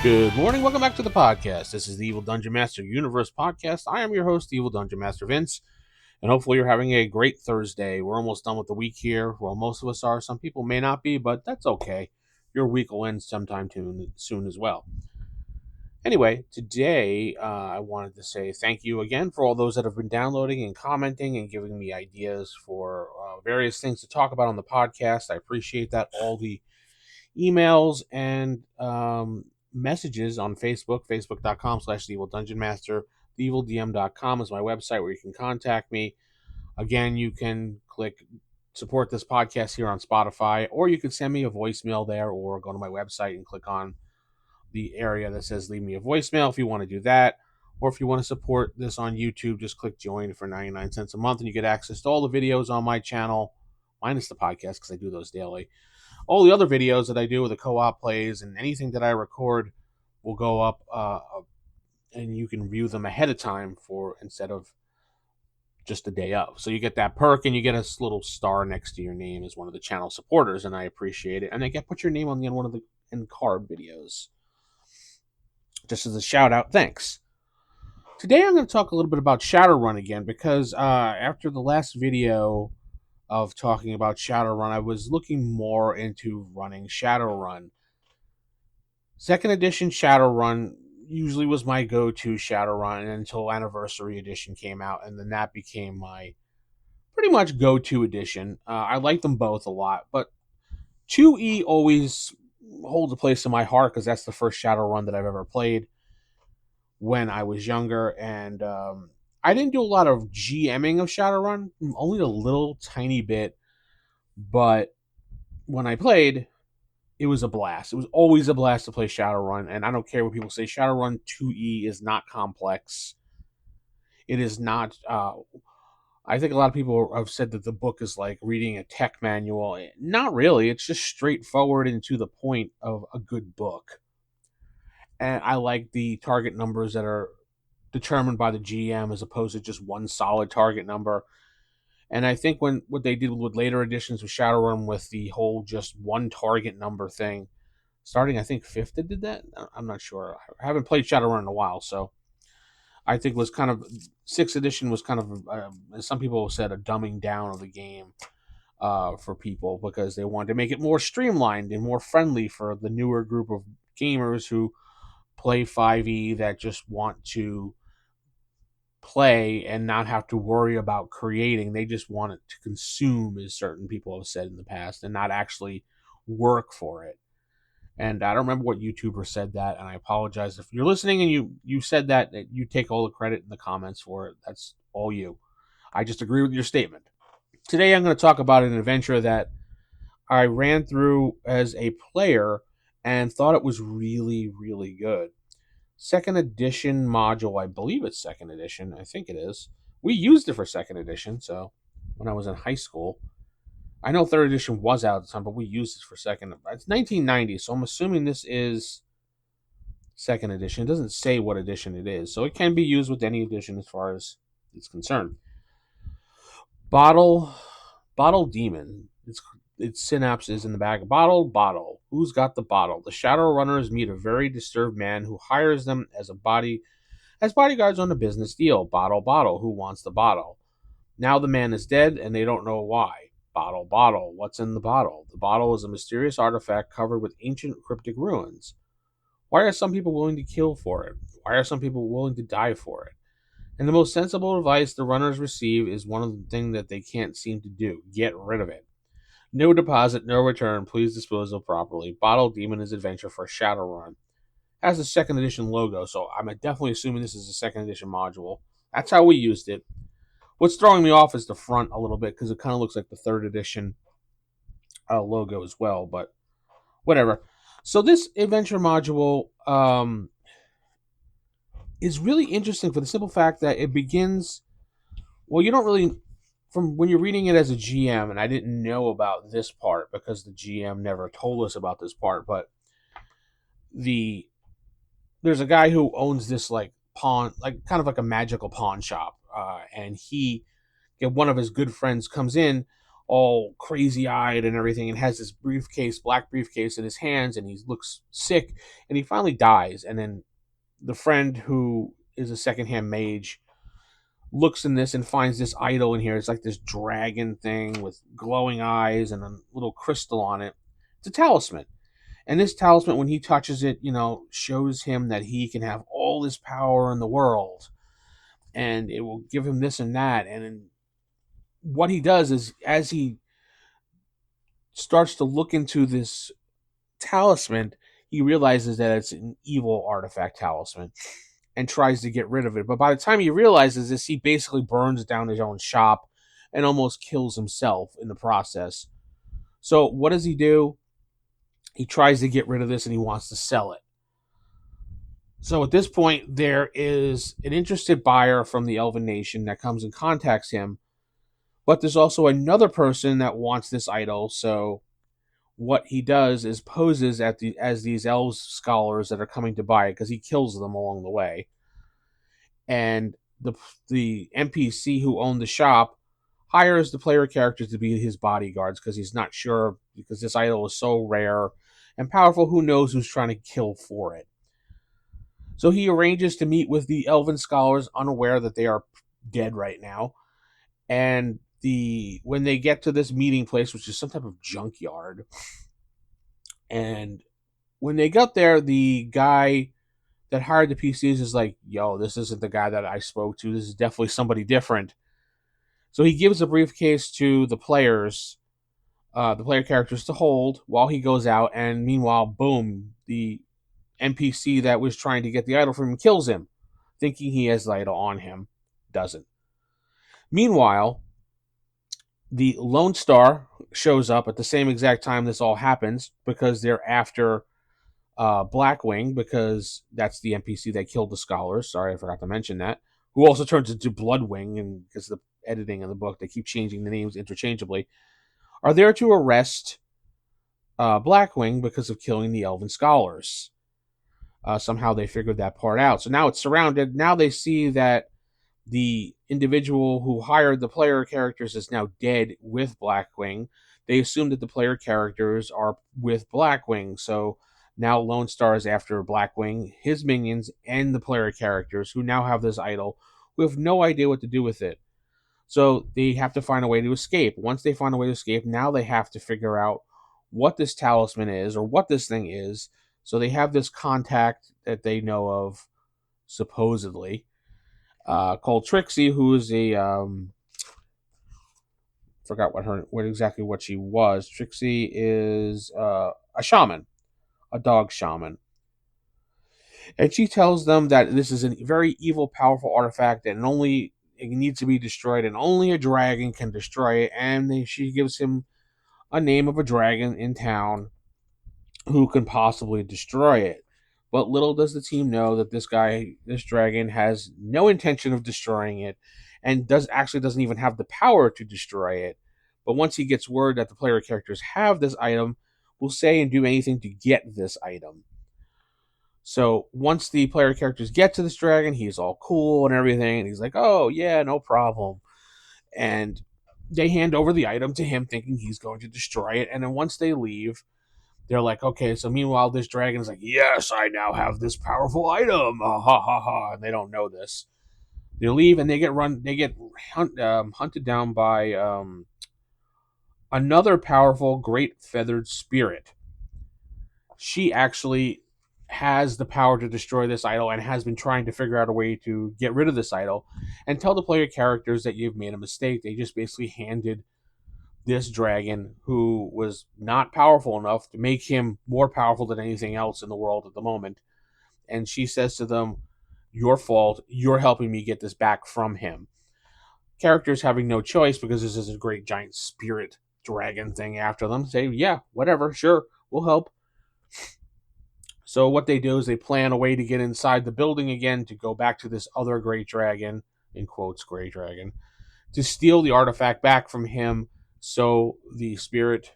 Good morning. Welcome back to the podcast. This is the Evil Dungeon Master Universe podcast. I am your host, the Evil Dungeon Master Vince, and hopefully you're having a great Thursday. We're almost done with the week here. Well, most of us are. Some people may not be, but that's okay. Your week will end sometime soon as well. Anyway, today I wanted to say thank you again for all those that have been downloading and commenting and giving me ideas for various things to talk about on the podcast. I appreciate that. All the emails and messages on Facebook, facebook.com/The Evil Dungeon Master. TheEvilDM.com is my website where you can contact me. Again, you can click support this podcast here on Spotify, or you can send me a voicemail there, or go to my website and click on the area that says leave me a voicemail if you want to do that. Or if you want to support this on YouTube, just click join for 99 cents a month and you get access to all the videos on my channel, minus the podcast because I do those daily. All the other videos that I do with the co-op plays and anything that I record will go up, and you can view them ahead of time instead of just the day of. So you get that perk, and you get a little star next to your name as one of the channel supporters, and I appreciate it. And I get put your name on the end one of the end card videos, just as a shout out. Thanks. Today I'm going to talk a little bit about Shadowrun again because after the last video of talking about Shadowrun, I was looking more into running Shadowrun. Second edition Shadowrun usually was my go-to Shadowrun until Anniversary Edition came out, and then that became my pretty much go-to edition. I like them both a lot, but 2E always holds a place in my heart because that's the first Shadowrun that I've ever played when I was younger, and I didn't do a lot of GMing of Shadowrun, only a little tiny bit, but when I played, it was a blast. It was always a blast to play Shadowrun, and I don't care what people say. Shadowrun 2E is not complex. It is not. I think a lot of people have said that the book is like reading a tech manual. Not really. It's just straightforward and to the point of a good book. And I like the target numbers that are determined by the GM as opposed to just one solid target number. And I think what they did with later editions of Shadowrun with the whole just one target number thing, starting I think 5th did that. I'm not sure. I haven't played Shadowrun in a while, so I think was kind of 6th edition was kind of as some people said, a dumbing down of the game for people because they wanted to make it more streamlined and more friendly for the newer group of gamers who play 5e that just want to play and not have to worry about creating. They just want it to consume, as certain people have said in the past, and not actually work for it. And I don't remember what YouTuber said that, and I apologize if you're listening and you said that you take all the credit in the comments for it. That's all you. I just agree with your statement. Today I'm going to talk about an adventure that I ran through as a player and thought it was really, really good. Second edition module, I believe it's second edition. I think it is. We used it for second edition, so when I was in high school. I know third edition was out at the time, but we used it for second. It's 1990, so I'm assuming this is second edition. It doesn't say what edition it is, so it can be used with any edition as far as it's concerned. Bottle Demon. Its synapse is in the bag. Bottle. Who's got the bottle? The Shadowrunners meet a very disturbed man who hires them as bodyguards on a business deal. Bottle. Who wants the bottle? Now the man is dead, and they don't know why. Bottle. What's in the bottle? The bottle is a mysterious artifact covered with ancient cryptic ruins. Why are some people willing to kill for it? Why are some people willing to die for it? And the most sensible advice the runners receive is one of the things that they can't seem to do. Get rid of it. No deposit, no return. Please dispose of properly. Bottle Demon is Adventure for Shadowrun. Has a second edition logo, so I'm definitely assuming this is a second edition module. That's how we used it. What's throwing me off is the front a little bit because it kind of looks like the third edition logo as well, but whatever. So this adventure module is really interesting for the simple fact that it begins. Well, you don't really, from when you're reading it as a GM, and I didn't know about this part because the GM never told us about this part, but there's a guy who owns this like pawn, like kind of like a magical pawn shop, and one of his good friends comes in all crazy eyed and everything, and has this briefcase, black briefcase in his hands, and he looks sick, and he finally dies. And then the friend who is a secondhand mage looks in this and finds this idol in here. It's like this dragon thing with glowing eyes and a little crystal on it. It's a talisman. And this talisman, when he touches it, shows him that he can have all this power in the world. And it will give him this and that. And what he does is, as he starts to look into this talisman, he realizes that it's an evil artifact talisman and tries to get rid of it. But by the time he realizes this, he basically burns down his own shop and almost kills himself in the process. So what does he do? He tries to get rid of this and he wants to sell it. So at this point, there is an interested buyer from the Elven Nation that comes and contacts him. But there's also another person that wants this idol. So what he does is poses as these elves scholars that are coming to buy it, because he kills them along the way. And the NPC who owned the shop hires the player characters to be his bodyguards, because he's not sure, because this idol is so rare and powerful, who knows who's trying to kill for it. So he arranges to meet with the elven scholars, unaware that they are dead right now. And when they get to this meeting place, which is some type of junkyard, and when they got there, the guy that hired the PCs is like, yo, this isn't the guy that I spoke to. This is definitely somebody different. So he gives a briefcase to the player characters to hold while he goes out. And meanwhile, boom, the NPC that was trying to get the idol from him kills him, thinking he has the idol on him. Doesn't. Meanwhile, the Lone Star shows up at the same exact time this all happens, because they're after Blackwing, because that's the NPC that killed the scholars. Sorry, I forgot to mention that. Who also turns into Bloodwing, and because the editing in the book, they keep changing the names interchangeably, are there to arrest Blackwing because of killing the Elven scholars. Somehow they figured that part out. So now it's surrounded. Now they see that the individual who hired the player characters is now dead with Blackwing. They assume that the player characters are with Blackwing. So now Lone Star is after Blackwing, his minions, and the player characters, who now have this idol, who have no idea what to do with it. So they have to find a way to escape. Once they find a way to escape, now they have to figure out what this talisman is, or what this thing is. So they have this contact that they know of, supposedly, called Trixie, who is a forgot what she was. Trixie is a shaman, a dog shaman, and she tells them that this is a very evil, powerful artifact, and it needs to be destroyed, and only a dragon can destroy it. And she gives him a name of a dragon in town who can possibly destroy it. But little does the team know that this dragon, has no intention of destroying it, and doesn't even have the power to destroy it. But once he gets word that the player characters have this item, will say and do anything to get this item. So once the player characters get to this dragon, he's all cool and everything, and he's like, "Oh yeah, no problem." And they hand over the item to him, thinking he's going to destroy it. And then once they leave, they're like, okay, so meanwhile, this dragon is like, yes, I now have this powerful item. Ha ha ha ha. And they don't know this. They leave and they get hunted down by another powerful, great feathered spirit. She actually has the power to destroy this idol, and has been trying to figure out a way to get rid of this idol and tell the player characters that you've made a mistake. They just basically handed this dragon, who was not powerful enough to make him more powerful than anything else in the world at the moment. And she says to them, your fault, you're helping me get this back from him. Characters having no choice, because this is a great giant spirit dragon thing after them, say, yeah, whatever, sure, we'll help. So what they do is they plan a way to get inside the building again, to go back to this other great dragon, in quotes, great dragon, to steal the artifact back from him, so the spirit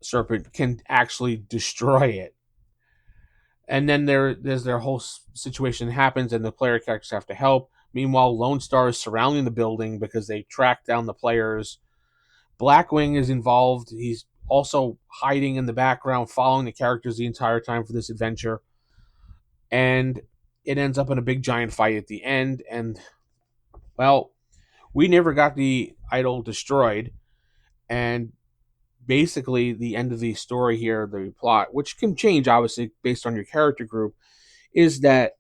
serpent can actually destroy it. And then there's their whole situation happens, and the player characters have to help. Meanwhile, Lone Star is surrounding the building because they track down the players Blackwing is involved. He's also hiding in the background, following the characters the entire time for this adventure. And it ends up in a big giant fight at the end. And, well, we never got the idol destroyed. And basically, the end of the story here, the plot, which can change obviously based on your character group, is that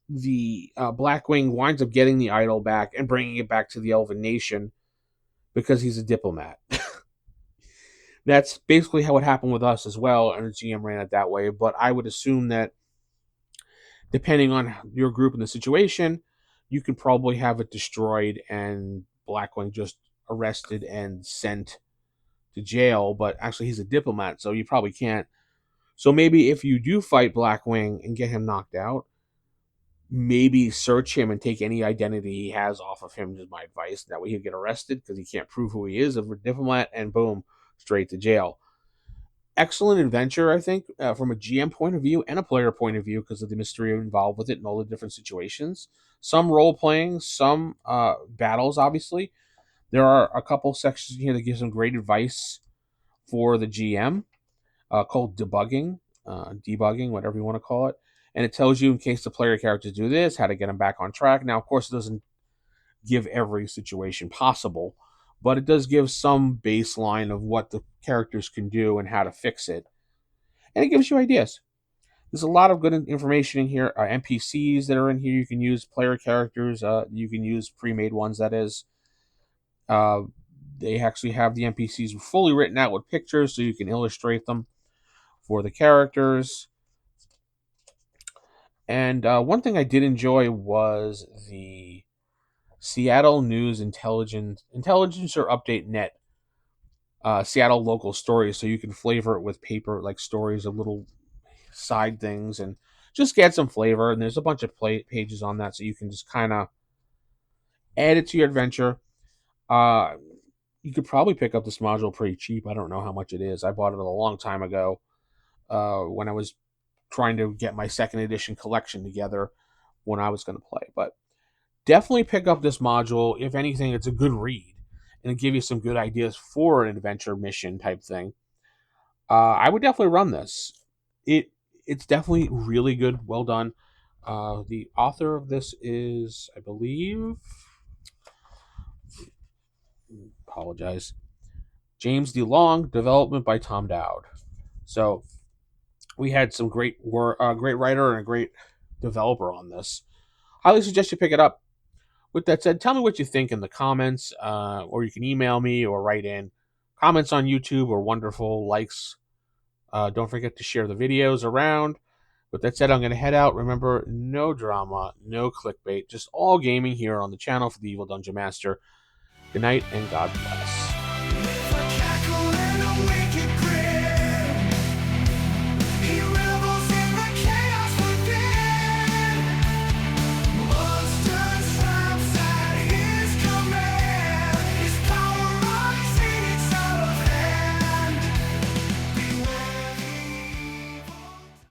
the Blackwing winds up getting the idol back and bringing it back to the Elven Nation because he's a diplomat. That's basically how it happened with us as well, and the GM ran it that way. But I would assume that depending on your group and the situation, you could probably have it destroyed and Blackwing just arrested and sent to jail. But actually, he's a diplomat, so you probably can't. So maybe if you do fight Blackwing and get him knocked out, maybe search him and take any identity he has off of him, is my advice. That way he'll get arrested because he can't prove who he is, a diplomat, and boom, straight to jail. Excellent adventure, I think, from a GM point of view and a player point of view because of the mystery involved with it and all the different situations. Some role playing, some battles, obviously. There are a couple sections here that give some great advice for the GM called debugging, whatever you want to call it. And it tells you in case the player characters do this, how to get them back on track. Now, of course, it doesn't give every situation possible, but it does give some baseline of what the characters can do and how to fix it. And it gives you ideas. There's a lot of good information in here. NPCs that are in here you can use, player characters. You can use pre-made ones, that is. Uh, they actually have the NPCs fully written out with pictures so you can illustrate them for the characters. And one thing I did enjoy was the Seattle News Intelligence or Update Net Seattle local stories, so you can flavor it with paper, like stories of little side things, and just get some flavor. And there's a bunch of pages on that, so you can just kind of add it to your adventure. Uh, you could probably pick up this module pretty cheap. I don't know how much it is. I bought it a long time ago when I was trying to get my second edition collection together when I was going to play. But definitely pick up this module. If anything, it's a good read and it give you some good ideas for an adventure mission type thing. I would definitely run this. It's definitely really good, well done. The author of this is, I believe, apologize, James DeLong. Development by Tom Dowd. So we had some great great writer and a great developer on this. Highly suggest you pick it up. With that said, tell me what you think in the comments, or you can email me or write in. Comments on YouTube are wonderful. Likes. Don't forget to share the videos around. With that said, I'm going to head out. Remember, no drama, no clickbait, just all gaming here on the channel for the Evil Dungeon Master. Good night and God bless.